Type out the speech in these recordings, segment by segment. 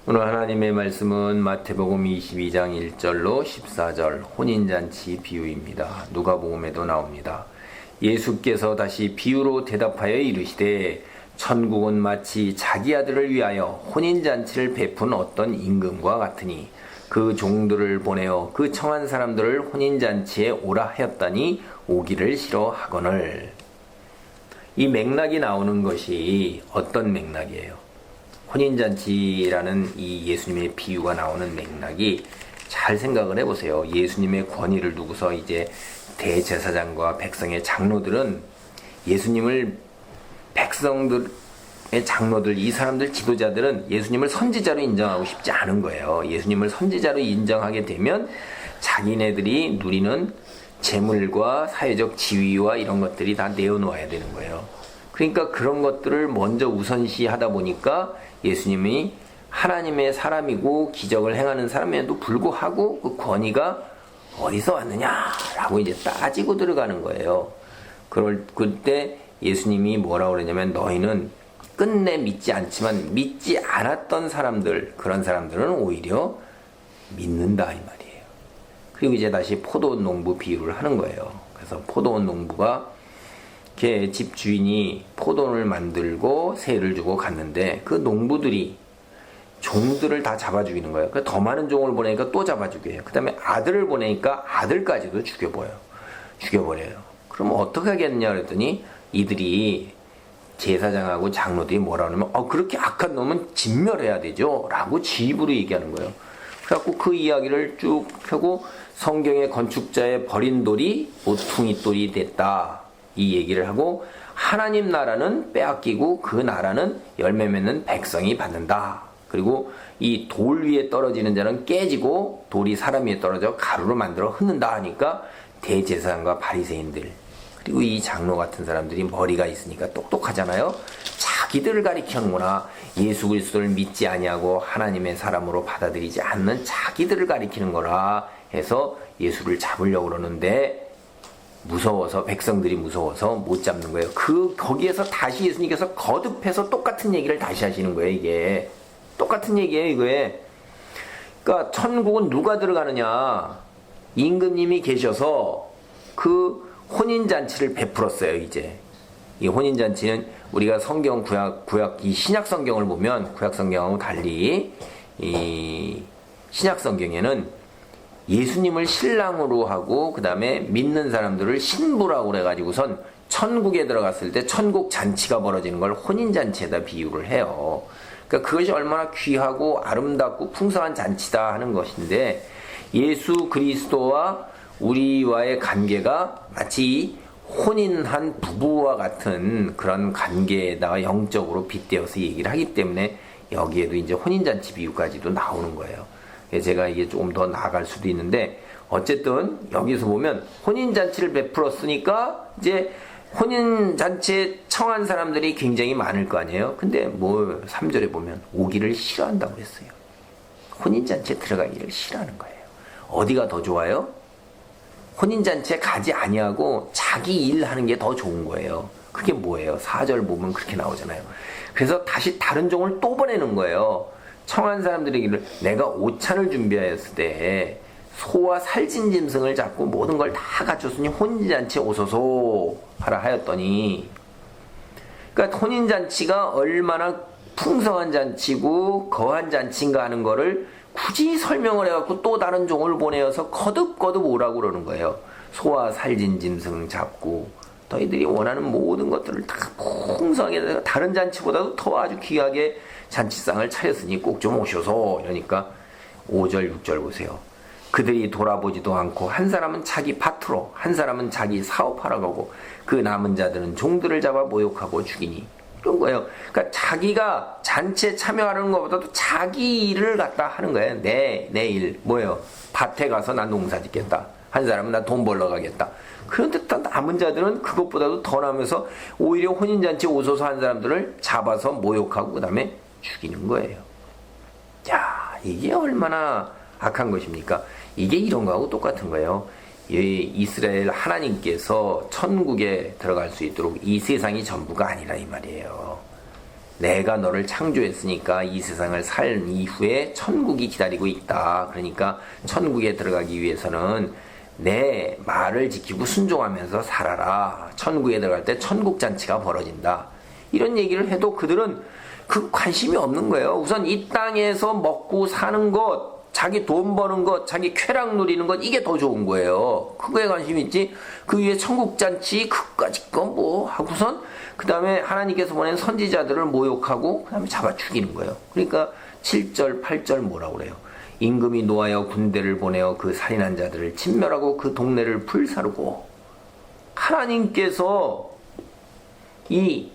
오늘 하나님의 말씀은 마태복음 22장 1절로 14절 혼인잔치 비유입니다. 누가복음에도 나옵니다. 예수께서 다시 비유로 대답하여 이르시되 천국은 마치 자기 아들을 위하여 혼인잔치를 베푼 어떤 임금과 같으니 그 종들을 보내어 그 청한 사람들을 혼인잔치에 오라 하였다니 오기를 싫어하거늘. 이 맥락이 나오는 것이 어떤 맥락이에요? 혼인잔치라는 이 예수님의 비유가 나오는 맥락이 잘 생각을 해보세요. 예수님의 권위를 두고서 이제 대제사장과 백성의 장로들은 예수님을 백성들의 장로들, 이 사람들 지도자들은 예수님을 선지자로 인정하고 싶지 않은 거예요. 예수님을 선지자로 인정하게 되면 자기네들이 누리는 재물과 사회적 지위와 이런 것들이 다 내어놓아야 되는 거예요. 그러니까 그런 것들을 먼저 우선시하다 보니까 예수님이 하나님의 사람이고 기적을 행하는 사람에도 불구하고 그 권위가 어디서 왔느냐라고 이제 따지고 들어가는 거예요. 그때 예수님이 뭐라고 그러냐면 너희는 끝내 믿지 않지만 믿지 않았던 사람들, 그런 사람들은 오히려 믿는다 이 말이에요. 그리고 이제 다시 포도원 농부 비유를 하는 거예요. 그래서 포도원 농부가 걔 집 주인이 포도원을 만들고 세를 주고 갔는데 그 농부들이 종들을 다 잡아 죽이는 거예요. 더 많은 종을 보내니까 또 잡아 죽여요. 그 다음에 아들을 보내니까 아들까지도 죽여버려요. 그럼 어떻게 하겠냐 그랬더니 이들이 제사장하고 장로들이 뭐라 하냐면 그렇게 악한 놈은 진멸해야 되죠 라고 지입으로 얘기하는 거예요. 그래갖고 그 이야기를 쭉 펴고 성경의 건축자의 버린 돌이 모퉁이 돌이 됐다 이 얘기를 하고 하나님 나라는 빼앗기고 그 나라는 열매 맺는 백성이 받는다. 그리고 이 돌 위에 떨어지는 자는 깨지고 돌이 사람 위에 떨어져 가루로 만들어 흩는다 하니까 대제사장과 바리새인들 그리고 이 장로 같은 사람들이 머리가 있으니까 똑똑하잖아요. 자기들을 가리키는구나. 예수 그리스도를 믿지 아니하고 하나님의 사람으로 받아들이지 않는 자기들을 가리키는 거라 해서 예수를 잡으려고 그러는데 무서워서 백성들이 무서워서 못 잡는 거예요. 거기에서 다시 예수님께서 거듭해서 똑같은 얘기를 다시 하시는 거예요. 이게 똑같은 얘기예요. 이거에. 그러니까 천국은 누가 들어가느냐? 임금님이 계셔서 그 혼인잔치를 베풀었어요. 이제 이 혼인잔치는 우리가 성경 구약 이 신약 성경을 보면 구약 성경하고 달리 이 신약 성경에는 예수님을 신랑으로 하고 그 다음에 믿는 사람들을 신부라고 그래가지고선 천국에 들어갔을 때 천국 잔치가 벌어지는 걸 혼인잔치에다 비유를 해요. 그러니까 그것이 얼마나 귀하고 아름답고 풍성한 잔치다 하는 것인데 예수 그리스도와 우리와의 관계가 마치 혼인한 부부와 같은 그런 관계에다가 영적으로 빗대어서 얘기를 하기 때문에 여기에도 이제 혼인잔치 비유까지도 나오는 거예요. 제가 이게 조금 더 나아갈 수도 있는데 어쨌든 여기서 보면 혼인잔치를 베풀었으니까 이제 혼인잔치에 청한 사람들이 굉장히 많을 거 아니에요. 근데 3절에 보면 오기를 싫어한다고 했어요. 혼인잔치에 들어가기를 싫어하는 거예요. 어디가 더 좋아요? 혼인잔치에 가지 아니하고 자기 일 하는 게 더 좋은 거예요. 그게 뭐예요? 4절 보면 그렇게 나오잖아요. 그래서 다시 다른 종을 또 보내는 거예요. 청한 사람들에게 내가 오찬을 준비하였을 때 소와 살찐 짐승을 잡고 모든 걸 다 갖췄으니 혼인잔치에 오소서 하라 하였더니, 그러니까 혼인잔치가 얼마나 풍성한 잔치고 거한 잔치인가 하는 거를 굳이 설명을 해갖고 또 다른 종을 보내어서 거듭거듭 오라고 그러는 거예요. 소와 살찐 짐승 잡고 너희들이 원하는 모든 것들을 다 풍성하게 다른 잔치보다도 더 아주 귀하게 잔치상을 차렸으니 꼭 좀 오셔서. 이러니까 5절 6절 보세요. 그들이 돌아보지도 않고 한 사람은 자기 밭으로 한 사람은 자기 사업하러 가고 그 남은 자들은 종들을 잡아 모욕하고 죽이니. 이런 거예요. 그러니까 자기가 잔치에 참여하는 것보다도 자기 일을 갖다 하는 거예요. 내 일 뭐예요? 밭에 가서 나 농사 짓겠다. 한 사람은 나 돈 벌러 가겠다. 그런데 또 남은 자들은 그것보다도 더 나면서 오히려 혼인잔치에 오소서 한 사람들을 잡아서 모욕하고 그 다음에 죽이는 거예요. 야, 이게 얼마나 악한 것입니까? 이게 이런 거하고 똑같은 거예요. 이스라엘 하나님께서 천국에 들어갈 수 있도록 이 세상이 전부가 아니라 이 말이에요. 내가 너를 창조했으니까 이 세상을 살 이후에 천국이 기다리고 있다. 그러니까 천국에 들어가기 위해서는 내 말을 지키고 순종하면서 살아라. 천국에 들어갈 때 천국잔치가 벌어진다. 이런 얘기를 해도 그들은 그 관심이 없는 거예요. 우선 이 땅에서 먹고 사는 것, 자기 돈 버는 것, 자기 쾌락 누리는 것, 이게 더 좋은 거예요. 그거에 관심이 있지. 그 위에 천국잔치 그까짓 거 뭐 하고선 그 다음에 하나님께서 보낸 선지자들을 모욕하고 그 다음에 잡아 죽이는 거예요. 그러니까 7절 8절 뭐라고 그래요. 임금이 노하여 군대를 보내어 그 살인한 자들을 진멸하고 그 동네를 불사르고. 하나님께서 이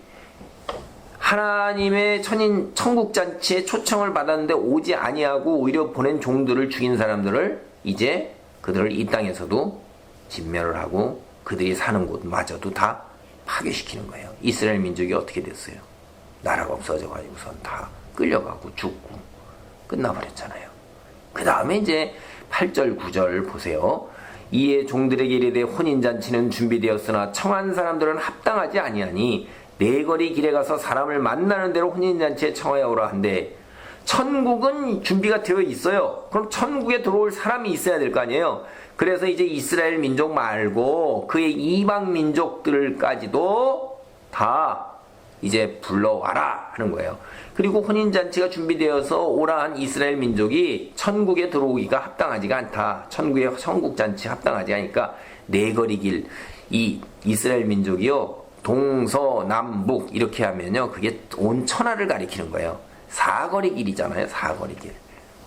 하나님의 천국잔치에 초청을 받았는데 오지 아니하고 오히려 보낸 종들을 죽인 사람들을 이제 그들을 이 땅에서도 진멸을 하고 그들이 사는 곳마저도 다 파괴시키는 거예요. 이스라엘 민족이 어떻게 됐어요? 나라가 없어져가지고선 다 끌려가고 죽고 끝나버렸잖아요. 그 다음에 이제 8절 9절 보세요. 이에 종들에게 이르되 혼인잔치는 준비되었으나 청한 사람들은 합당하지 아니하니 네 거리 길에 가서 사람을 만나는 대로 혼인잔치에 청하여 오라 한데, 천국은 준비가 되어 있어요. 그럼 천국에 들어올 사람이 있어야 될 거 아니에요. 그래서 이제 이스라엘 민족 말고 그의 이방 민족들까지도 다 이제 불러와라 하는 거예요. 그리고 혼인잔치가 준비되어서 오라 한 이스라엘 민족이 천국에 들어오기가 합당하지가 않다. 천국의 천국잔치 합당하지 않으니까 네 거리 길, 이 이스라엘 민족이요 동서남북 이렇게 하면요 그게 온 천하를 가리키는 거예요. 사거리 길이잖아요. 사거리 길.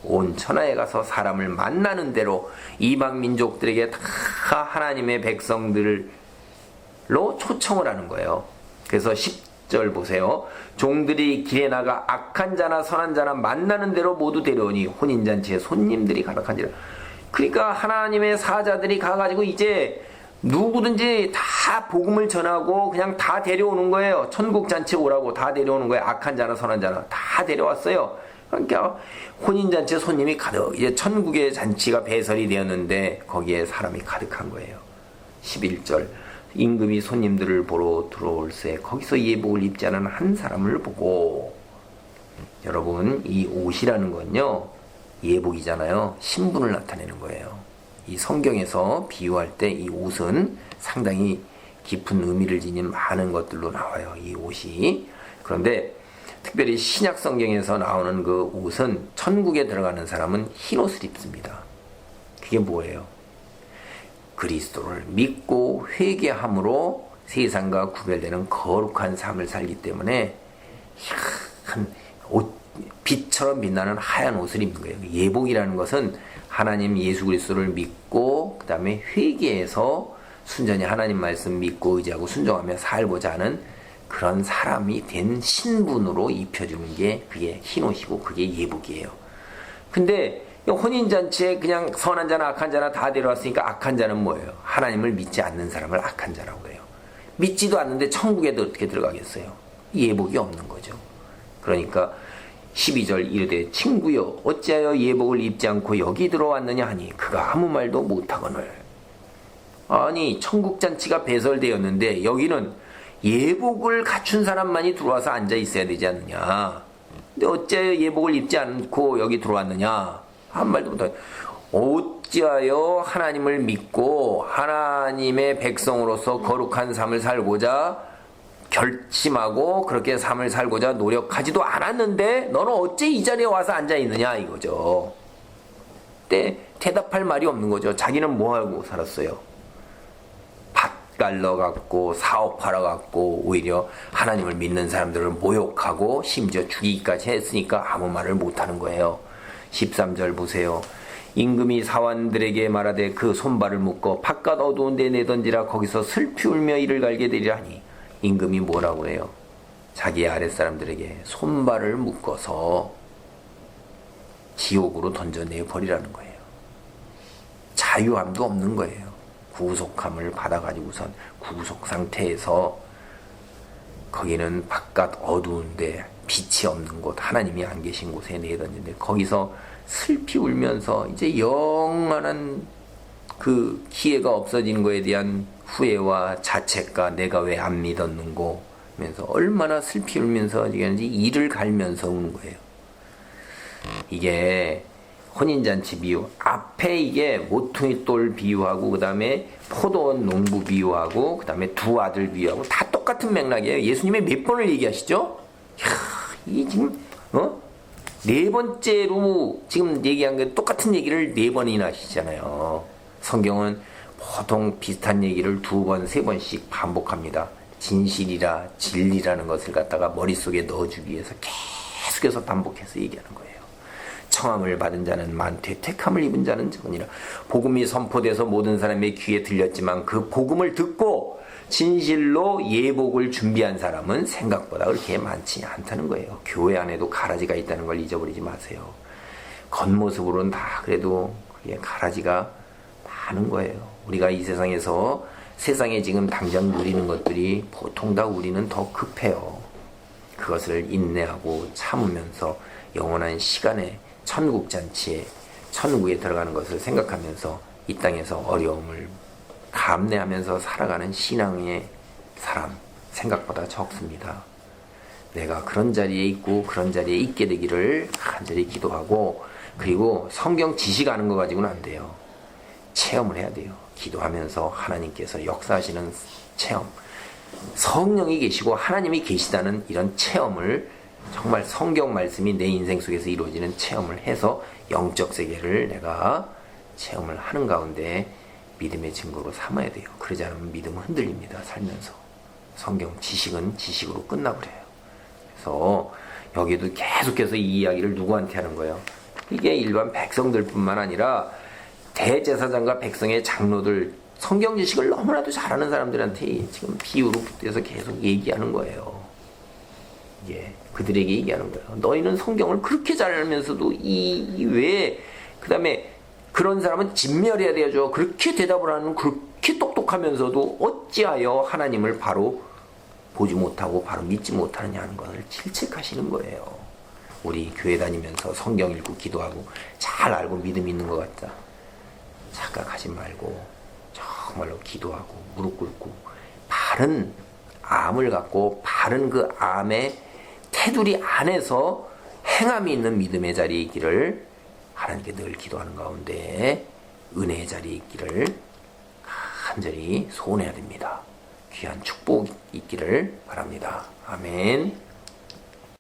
온 천하에 가서 사람을 만나는 대로 이방 민족들에게 다 하나님의 백성들로 초청을 하는 거예요. 그래서 10절 보세요. 종들이 길에 나가 악한 자나 선한 자나 만나는 대로 모두 데려오니 혼인잔치에 손님들이 가득한지라. 그러니까 하나님의 사자들이 가가지고 이제 누구든지 다 복음을 전하고 그냥 다 데려오는 거예요. 천국잔치에 오라고 다 데려오는 거예요. 악한 자나 선한 자나 다 데려왔어요. 그러니까 혼인잔치에 손님이 가득, 이제 천국의 잔치가 배설이 되었는데 거기에 사람이 가득한 거예요. 11절 임금이 손님들을 보러 들어올세 거기서 예복을 입지 않은 한 사람을 보고. 여러분 이 옷이라는 건요 예복이잖아요. 신분을 나타내는 거예요. 이 성경에서 비유할 때 이 옷은 상당히 깊은 의미를 지닌 많은 것들로 나와요. 이 옷이. 그런데 특별히 신약 성경에서 나오는 그 옷은 천국에 들어가는 사람은 흰 옷을 입습니다. 그게 뭐예요? 그리스도를 믿고 회개함으로 세상과 구별되는 거룩한 삶을 살기 때문에 한 옷, 빛처럼 빛나는 하얀 옷을 입는 거예요. 예복이라는 것은 하나님 예수 그리스도를 믿고 그 다음에 회개해서 순전히 하나님 말씀 믿고 의지하고 순종하며 살고자 하는 그런 사람이 된 신분으로 입혀주는 게 그게 흰옷이고 그게 예복이에요. 근데 혼인잔치에 그냥 선한 자나 악한 자나 다 데려왔으니까 악한 자는 뭐예요? 하나님을 믿지 않는 사람을 악한 자라고 해요. 믿지도 않는데 천국에도 어떻게 들어가겠어요? 예복이 없는 거죠. 그러니까 12절 이르되 친구여 어찌하여 예복을 입지 않고 여기 들어왔느냐 하니 그가 아무 말도 못하거늘. 아니 천국잔치가 배설되었는데 여기는 예복을 갖춘 사람만이 들어와서 앉아 있어야 되지 않느냐. 근데 어찌하여 예복을 입지 않고 여기 들어왔느냐. 한 말도 못하고 어찌하여 하나님을 믿고 하나님의 백성으로서 거룩한 삶을 살고자 결심하고 그렇게 삶을 살고자 노력하지도 않았는데 너는 어째 이 자리에 와서 앉아있느냐 이거죠. 근데 대답할 말이 없는 거죠. 자기는 뭐하고 살았어요? 밭 갈러갖고 사업하러갖고 오히려 하나님을 믿는 사람들을 모욕하고 심지어 죽이기까지 했으니까 아무 말을 못하는 거예요. 13절 보세요. 임금이 사원들에게 말하되 그 손발을 묶어 바깥 어두운 데 내던지라 거기서 슬피 울며 이를 갈게 되리라 하니 임금이 뭐라고 해요? 자기 아랫사람들에게 손발을 묶어서 지옥으로 던져내 버리라는 거예요. 자유함도 없는 거예요. 구속함을 받아가지고선 구속 상태에서 거기는 바깥 어두운데 빛이 없는 곳, 하나님이 안 계신 곳에 내던진데 거기서 슬피 울면서 이제 영원한 그 기회가 없어진 거에 대한 후회와 자책과 내가 왜 안 믿었는고 면서 얼마나 슬피 울면서 이를 갈면서 우는 거예요. 이게 혼인잔치 비유, 앞에 이게 모퉁이 돌 비유하고, 그 다음에 포도원 농부 비유하고, 그 다음에 두 아들 비유하고, 다 똑같은 맥락이에요. 예수님이 몇 번을 얘기하시죠? 이야, 이 지금, 네 번째로 지금 얘기한 게 똑같은 얘기를 네 번이나 하시잖아요. 성경은 보통 비슷한 얘기를 두 번, 세 번씩 반복합니다. 진실이라, 진리라는 것을 갖다가 머릿속에 넣어주기 위해서 계속해서 반복해서 얘기하는 거예요. 청함을 받은 자는 많되 택함을 입은 자는 적으니라. 복음이 선포돼서 모든 사람의 귀에 들렸지만 그 복음을 듣고 진실로 예복을 준비한 사람은 생각보다 그렇게 많지 않다는 거예요. 교회 안에도 가라지가 있다는 걸 잊어버리지 마세요. 겉모습으로는 다 그래도 그게 가라지가 많은 거예요. 우리가 이 세상에서 세상에 지금 당장 누리는 것들이 보통 다 우리는 더 급해요. 그것을 인내하고 참으면서 영원한 시간에 천국잔치에 천국에 들어가는 것을 생각하면서 이 땅에서 어려움을 감내하면서 살아가는 신앙의 사람 생각보다 적습니다. 내가 그런 자리에 있고 그런 자리에 있게 되기를 간절히 기도하고, 그리고 성경 지식 아는 거 가지고는 안 돼요. 체험을 해야 돼요. 기도하면서 하나님께서 역사하시는 체험, 성령이 계시고 하나님이 계시다는 이런 체험을, 정말 성경 말씀이 내 인생 속에서 이루어지는 체험을 해서 영적 세계를 내가 체험을 하는 가운데 믿음의 증거로 삼아야 돼요. 그러지 않으면 믿음은 흔들립니다. 살면서. 성경 지식은 지식으로 끝나버려요. 그래서 여기도 계속해서 이 이야기를 누구한테 하는 거예요? 이게 일반 백성들뿐만 아니라 대제사장과 백성의 장로들, 성경 지식을 너무나도 잘하는 사람들한테 지금 비유로 붙여서 계속 얘기하는 거예요. 예, 그들에게 얘기하는 거예요. 너희는 성경을 그렇게 잘 알면서도 왜 그 다음에 그런 사람은 진멸해야 되죠. 그렇게 대답을 하는, 그렇게 똑똑하면서도 어찌하여 하나님을 바로 보지 못하고 바로 믿지 못하느냐 하는 것을 질책하시는 거예요. 우리 교회 다니면서 성경 읽고 기도하고 잘 알고 믿음이 있는 것 같다 착각하지 말고 정말로 기도하고 무릎 꿇고 바른 암을 갖고 바른 그 암의 테두리 안에서 행함이 있는 믿음의 자리에 있기를 하나님께 늘 기도하는 가운데 은혜의 자리에 있기를 간절히 소원해야 됩니다. 귀한 축복 있기를 바랍니다. 아멘.